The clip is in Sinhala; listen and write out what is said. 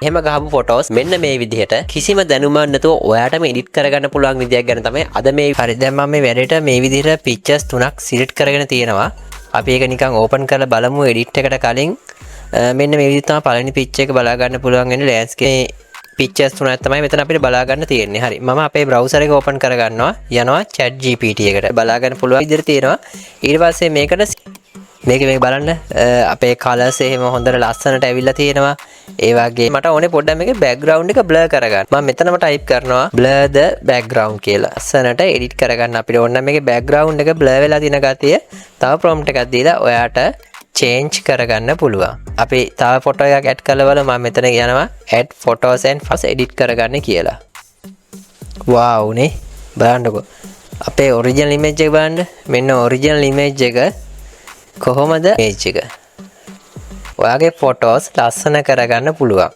එහෙම ගහපු ෆොටෝස් මෙන්න මේ විදිහට කිසිම දැනුමක් නැතුව ඔයාටම එඩිට් කරගන්න පුළුවන් විදියක් ගැන තමයි අද මේ හරි දැන් මම මේ වැඩේට මේ විදිහට පික්චර්ස් 3ක් සිලෙක්ට් කරගෙන තියෙනවා. අපි ඒක නිකන් ඕපන් කරලා බලමු එඩිට් එකට කලින්. මෙන්න මේ විදිහට තමයි පළවෙනි පිච් එක බලා ගන්න පුළුවන් වෙන්නේ ලෑන්ඩ්ස්කේප් පික්චර්ස් 3ක් තමයි මෙතන අපිට බලා ගන්න තියෙන්නේ. හරි මම අපේ බ්‍රවුසර් එක ඕපන් කරගන්නවා යනවා chat gpt එකට බලා ගන්න පුළුවන් විදිහට තියෙනවා. ඊට පස්සේ මේකට මේක බලන්න අපේ කලර්ස් එහෙම හොඳට ලස්සනට ඇවිල්ලා තියෙනවා. ඒ වගේ මට ඕනේ පොඩ්ඩක් මේකේ බෑග්ග්‍රවුන්ඩ් එක බ්ලර් කරගන්න. මම මෙතනම ටයිප් කරනවා blur the background කියලා. ලස්සනට එඩිට් කරගන්න අපිට ඕන මේකේ බෑග්ග්‍රවුන්ඩ් එක බ්ලර් වෙලා තියෙන ගතිය තව ප්‍රොම්ප්ට් එකක් දීලා ඔයාට change කරගන්න පුළුවන්. අපි තව ෆොටෝ එකක් ඇඩ් කරලා බලමු. මම මෙතන යනවා add photos and files edit කරගන්න කියලා. wow නේ බලන්නකෝ. අපේ original image එක බලන්න. මෙන්න original image එක කොහොමද image එක. ඔයාගේ photos ලස්සන කරගන්න පුළුවන්.